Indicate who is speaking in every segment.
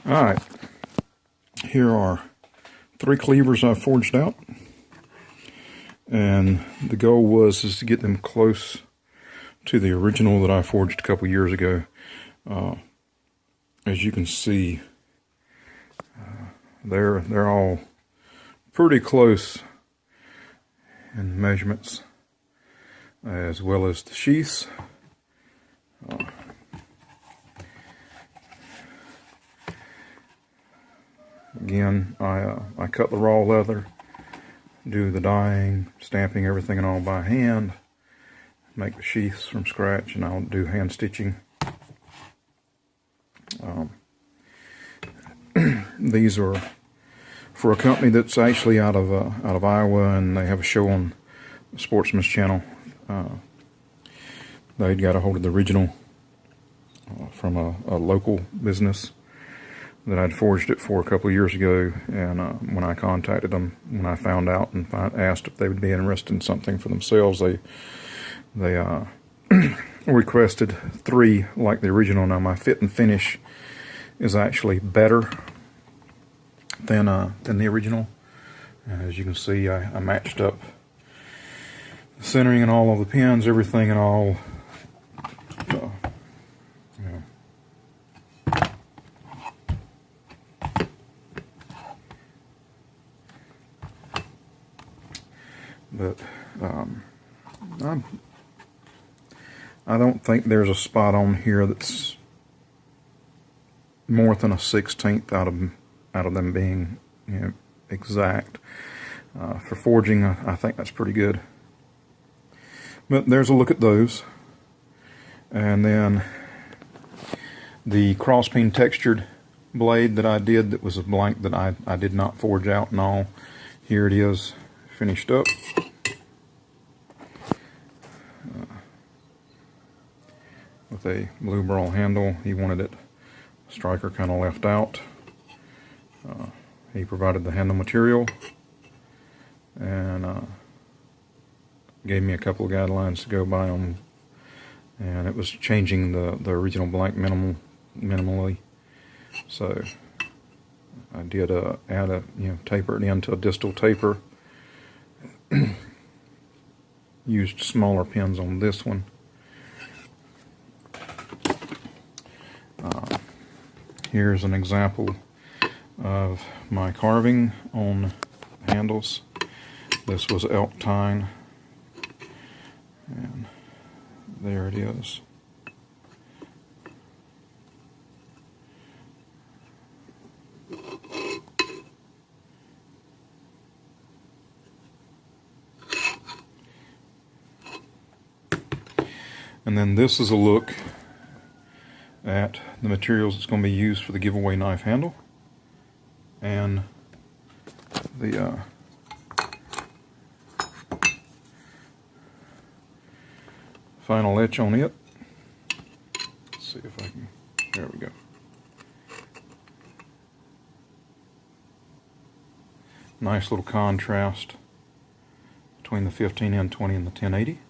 Speaker 1: Alright, here are 3 cleavers I forged out, and the goal was to get them close to the original that I forged a couple years ago. As you can see, they're all pretty close in measurements, as well as the sheaths. Again, I cut the raw leather, do the dyeing, stamping, everything and all by hand, make the sheaths from scratch, and I'll do hand stitching. These are for a company that's actually out of Iowa, and they have a show on Sportsman's Channel. They'd got a hold of the original from a local business that I'd forged it for a couple of years ago, and when I contacted them, when I found out and asked if they would be interested in something for themselves, they requested 3 like the original. Now my fit and finish is actually better than the original. As you can see, I matched up the centering and all of the pins, everything and all. But I don't think there's a spot on here that's more than a 1/16 out of them being, exact. For forging, I think that's pretty good. But there's a look at those. And then the cross-peen textured blade that I did, that was a blank that I did not forge out and all. Here it is, finished up. With a blue burl handle. He wanted it striker kind of left out. He provided the handle material and gave me a couple of guidelines to go by on, and it was changing the original blank minimally. So I did add taper it into a distal taper. Used smaller pins on this one. Here's an example of my carving on handles. This was elk tine, and there it is. And then this is a look at the materials that's going to be used for the giveaway knife handle, and the final etch on it. Let's see if I can, there we go. Nice little contrast between the 15N20 and the 1080.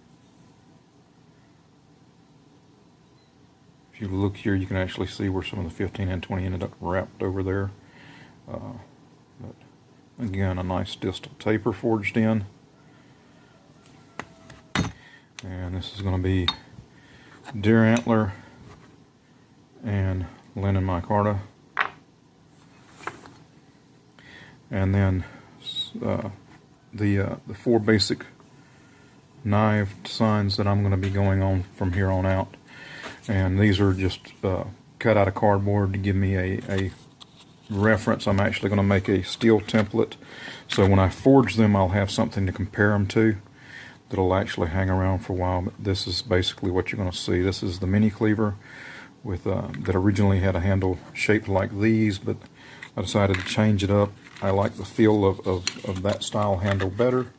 Speaker 1: If you look here, you can actually see where some of the 15N20 ended up wrapped over there. But again, a nice distal taper forged in. And this is going to be deer antler and linen micarta. And then the 4 basic knife designs that I'm going to be going on from here on out. And these are just cut out of cardboard to give me a reference. I'm actually going to make a steel template, so when I forge them I'll have something to compare them to that'll actually hang around for a while. But this is basically what you're going to see. This is the mini cleaver with that originally had a handle shaped like these, but I decided to change it up. I like the feel of that style handle better,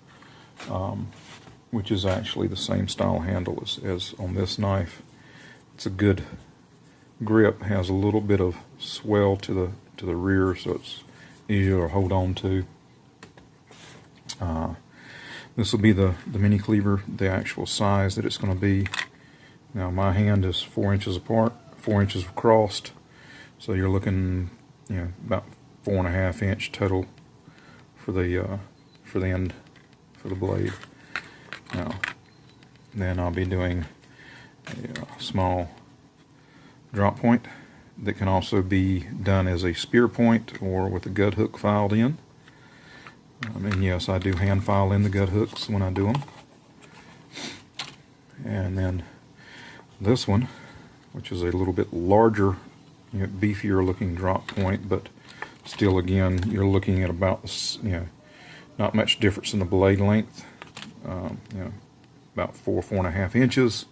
Speaker 1: which is actually the same style handle as on this knife. It's a good grip, has a little bit of swell to the rear, so it's easier to hold on to. This will be the mini cleaver, the actual size that it's going to be. Now my hand is 4 inches apart, 4 inches across, so you're looking about 4.5 inch total for the end for the blade. Now, then I'll be doing a small drop point that can also be done as a spear point or with a gut hook filed in. And yes, I do hand file in the gut hooks when I do them. And then this one, which is a little bit larger, beefier looking drop point, but still, again, you're looking at about, not much difference in the blade length, about 4.5 inches.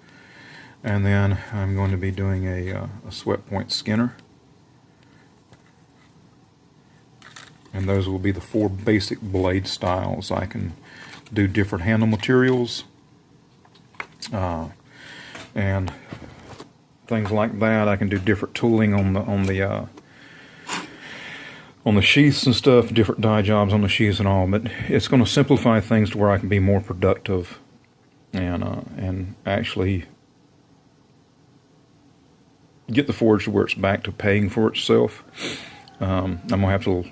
Speaker 1: And then I'm going to be doing a swept point skinner. And those will be the 4 basic blade styles. I can do different handle materials and things like that. I can do different tooling on the sheaths and stuff, different die jobs on the sheaths and all. But it's going to simplify things to where I can be more productive and actually get the forge to where it's back to paying for itself. I'm gonna have to,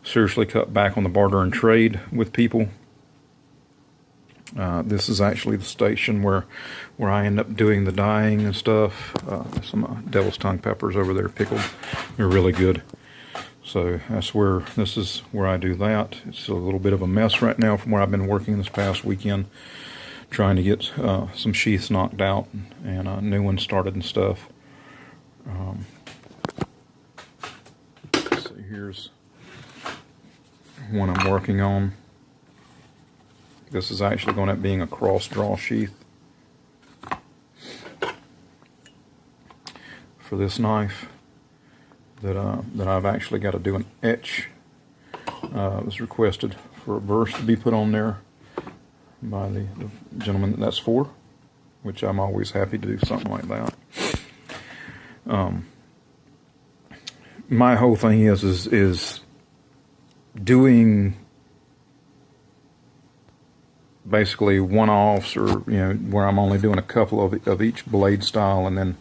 Speaker 1: seriously cut back on the barter and trade with people. This is actually the station where I end up doing the dyeing and stuff. Some devil's tongue peppers over there pickled. They're really good. So this is where I do that. It's a little bit of a mess right now from where I've been working this past weekend, trying to get some sheaths knocked out and new ones started and stuff. So here's one I'm working on. This is actually going to end up being a cross draw sheath for this knife that I've actually got to do an etch. It was requested for a verse to be put on there by the gentleman that's for, which I'm always happy to do something like that. My whole thing is doing basically one-offs, or where I'm only doing a couple of each blade style, and then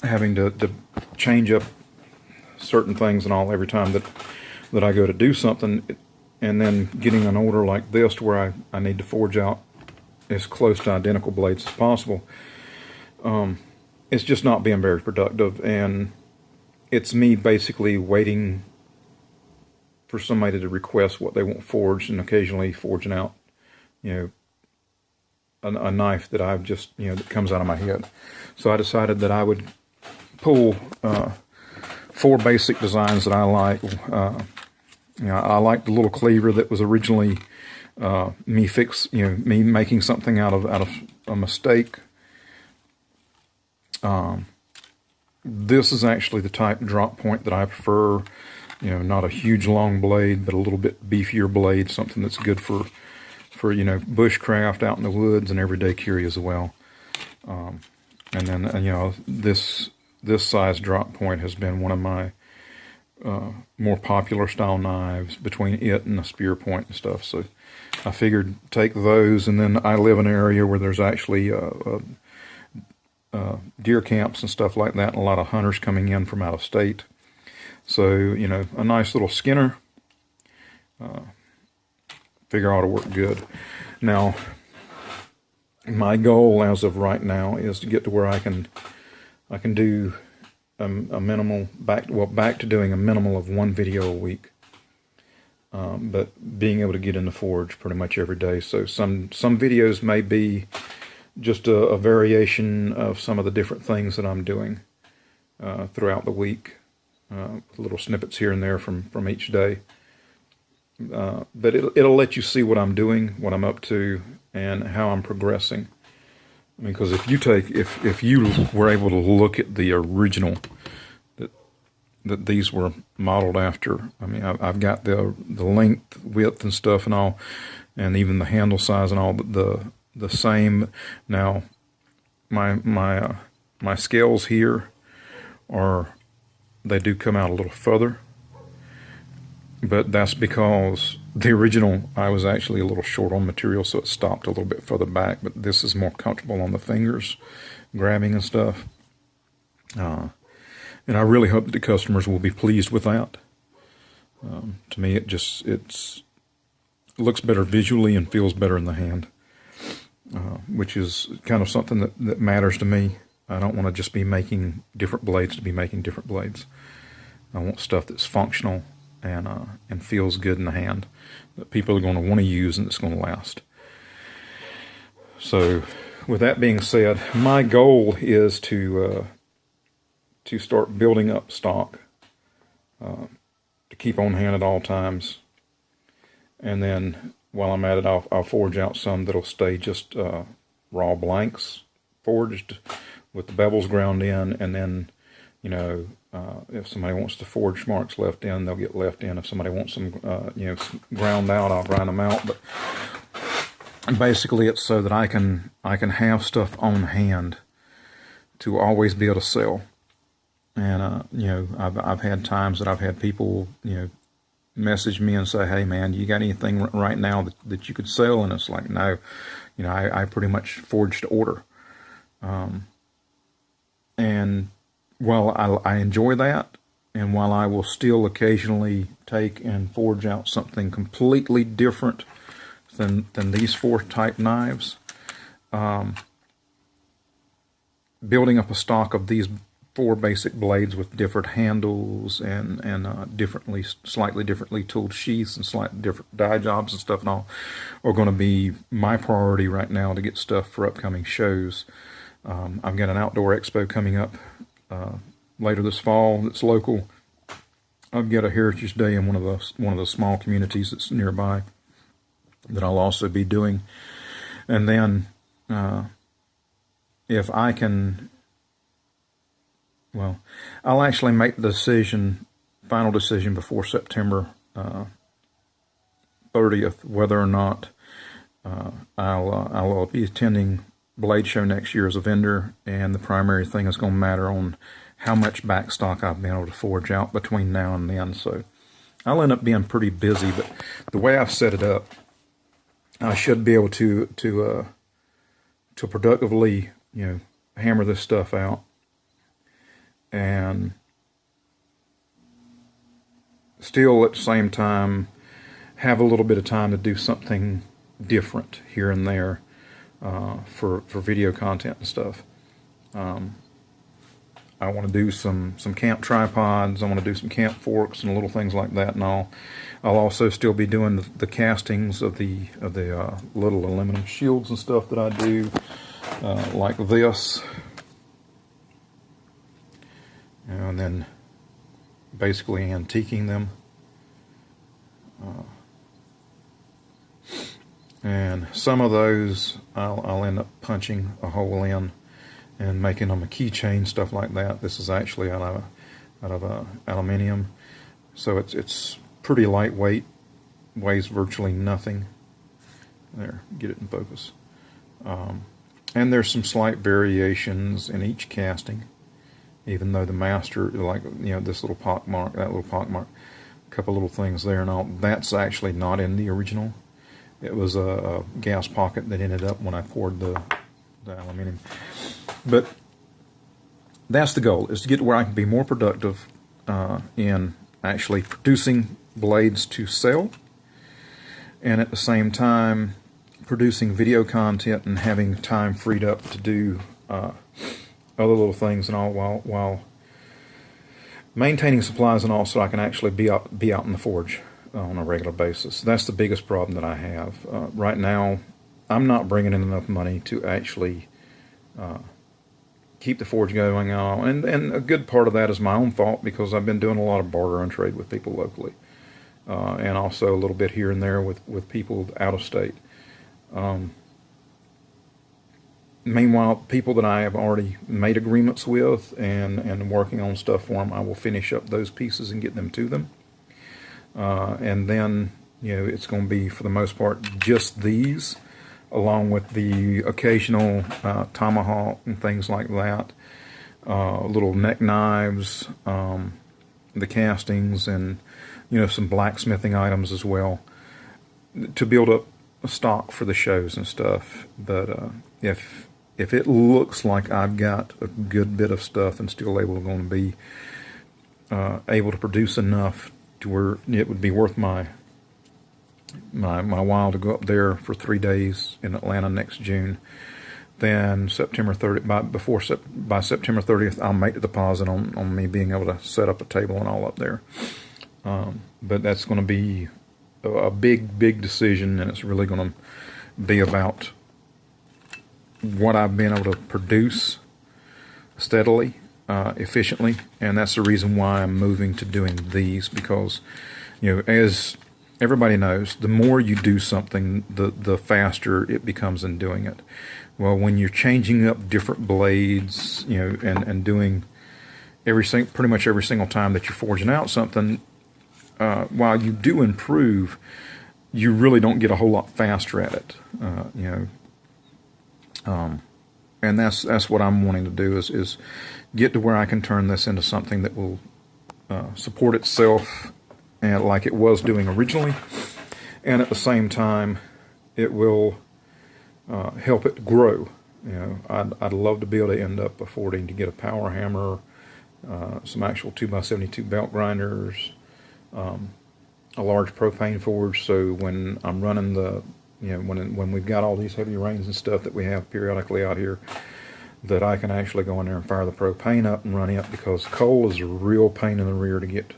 Speaker 1: having to change up certain things and all every time that I go to do something, and then getting an order like this to where I need to forge out as close to identical blades as possible. It's just not being very productive, and it's me basically waiting for somebody to request what they want forged, and occasionally forging out a knife that I've just that comes out of my head. So I decided that I would pull 4 basic designs that I like. I like the little cleaver that was originally me making something out of a mistake. This is actually the type drop point that I prefer. Not a huge long blade, but a little bit beefier blade, something that's good for bushcraft out in the woods and everyday carry as well. And then this size drop point has been one of my more popular style knives between it and the spear point and stuff. So I figured take those, and then I live in an area where there's actually deer camps and stuff like that, and a lot of hunters coming in from out of state. So, a nice little skinner, figure ought to work good. Now, my goal as of right now is to get to where I can do a minimal, back to doing a minimal of 1 video a week. But being able to get in the forge pretty much every day. So some videos may be just a variation of some of the different things that I'm doing throughout the week. Little snippets here and there from each day. But it'll let you see what I'm doing, what I'm up to, and how I'm progressing. I mean, because if you were able to look at the original that these were modeled after, I mean, I've got the length, width, and stuff, and all, and even the handle size and all the same. Now, my scales here they do come out a little further, but that's because the original I was actually a little short on material, so it stopped a little bit further back, but this is more comfortable on the fingers, grabbing and stuff. And I really hope that the customers will be pleased with that. To me, it looks better visually and feels better in the hand, which is kind of something that matters to me. I don't want to just be making different blades to be making different blades. I want stuff that's functional and feels good in the hand, that people are going to want to use and it's going to last. So, with that being said, my goal is to start building up stock, to keep on hand at all times, and then while I'm at it, I'll forge out some that'll stay just raw blanks forged with the bevels ground in, and then, you know, if somebody wants the forged marks left in, they'll get left in. If somebody wants them, you know, ground out, I'll grind them out. But basically, it's so that I can have stuff on hand to always be able to sell. And you know, I've had times that I've had people, you know, message me and say, "Hey, man, you got anything right now that you could sell?" And it's like, no, you know, I pretty much forged to order. And while I enjoy that, and while I will still occasionally take and forge out something completely different than these 4 type knives, building up a stock of these 4 basic blades with different handles and slightly differently tooled sheaths and slightly different die jobs and stuff and all are going to be my priority right now to get stuff for upcoming shows. I've got an outdoor expo coming up later this fall that's local. I've got a Heritage Day in one of the small communities that's nearby that I'll also be doing. And then if I can, well, I'll actually make the final decision before September 30th, whether or not I'll be attending Blade Show next year as a vendor, and the primary thing is going to matter on how much back stock I've been able to forge out between now and then. So I'll end up being pretty busy, but the way I've set it up, I should be able to productively, you know, hammer this stuff out and still at the same time have a little bit of time to do something different here and there for video content and stuff. I want to do some camp tripods. I want to do some camp forks and little things like that, and I'll also still be doing the castings of the little aluminum shields and stuff that I do, like this, and then basically antiquing them. And some of those I'll end up punching a hole in and making them a keychain, stuff like that. This is actually out of aluminium, so it's pretty lightweight, weighs virtually nothing. There, get it in focus. And there's some slight variations in each casting, even though the master, like, you know, this little pock mark, that little pock mark, a couple little things there and all, that's actually not in the original. It was a gas pocket that ended up when I poured the aluminum. But that's the goal, is to get to where I can be more productive in actually producing blades to sell, and at the same time producing video content and having time freed up to do other little things and all, while maintaining supplies and all, so I can actually be out in the forge on a regular basis. That's the biggest problem that I have. Right now, I'm not bringing in enough money to actually keep the forge going on, and a good part of that is my own fault, because I've been doing a lot of barter and trade with people locally, and also a little bit here and there with people out of state. Meanwhile, people that I have already made agreements with and working on stuff for them, I will finish up those pieces and get them to them. And then, you know, it's going to be, for the most part, just these, along with the occasional tomahawk and things like that, little neck knives, the castings, and, you know, some blacksmithing items as well, to build up a stock for the shows and stuff. But if if it looks like I've got a good bit of stuff and still going to be able to produce enough to where it would be worth my while to go up there for 3 days in Atlanta next June, then September 30th, by September 30th, I'll make the deposit on me being able to set up a table and all up there. But that's going to be a big decision, and it's really going to be about what I've been able to produce steadily, efficiently, and that's the reason why I'm moving to doing these, because, you know, as everybody knows, the more you do something, the faster it becomes in doing it. Well, when you're changing up different blades, you know, and doing pretty much every single time that you're forging out something, while you do improve, you really don't get a whole lot faster at it, you know. And that's what I'm wanting to do is get to where I can turn this into something that will support itself and like it was doing originally, and at the same time it will help it grow. You know, I'd love to be able to end up affording to get a power hammer, some actual 2x72 belt grinders, a large propane forge, so when I'm running when we've got all these heavy rains and stuff that we have periodically out here, that I can actually go in there and fire the propane up and run it, because coal is a real pain in the rear to get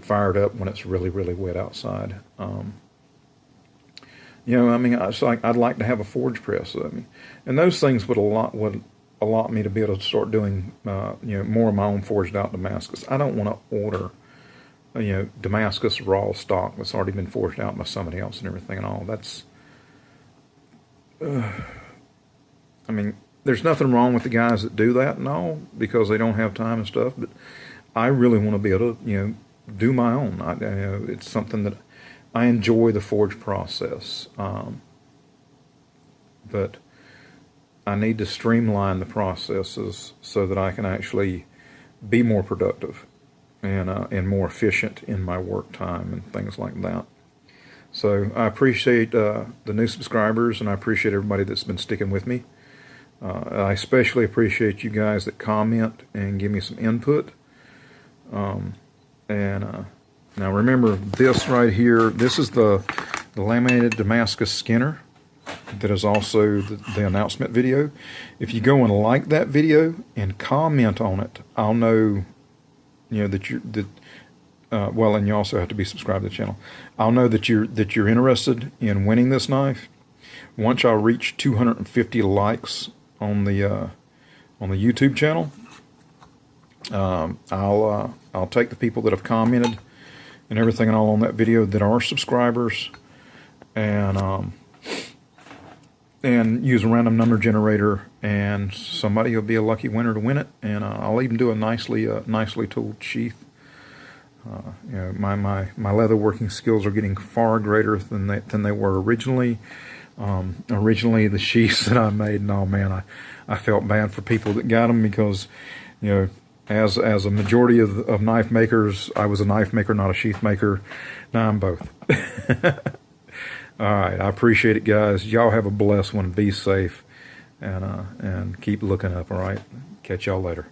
Speaker 1: fired up when it's really wet outside. You know, I mean, it's like I'd like to have a forge press. I mean, and those things would allot me to be able to start doing you know, more of my own forged out Damascus. I don't want to order you know, Damascus raw stock that's already been forged out by somebody else and everything and all. That's I mean, there's nothing wrong with the guys that do that and all, because they don't have time and stuff, but I really want to be able to, you know, do my own. It's something that I enjoy, the forge process, but I need to streamline the processes so that I can actually be more productive and more efficient in my work time and things like that. So I appreciate the new subscribers, and I appreciate everybody that's been sticking with me. I especially appreciate you guys that comment and give me some input. Now remember this right here, this is the laminated Damascus Skinner that is also the announcement video. If you go and like that video and comment on it, I'll know, you know, that well, and you also have to be subscribed to the channel. I'll know that you're interested in winning this knife. Once I reach 250 likes on the YouTube channel, I'll take the people that have commented and everything and all on that video that are subscribers, and use a random number generator, and somebody will be a lucky winner to win it. And I'll even do a nicely tooled sheath. You know, my leather working skills are getting far greater than they were originally. Originally, the sheaths that I made, and oh man, I felt bad for people that got them, because, you know, as a majority of knife makers, I was a knife maker, not a sheath maker. Now I'm both. All right, I appreciate it, guys. Y'all have a blessed one. Be safe, and keep looking up. All right, catch y'all later.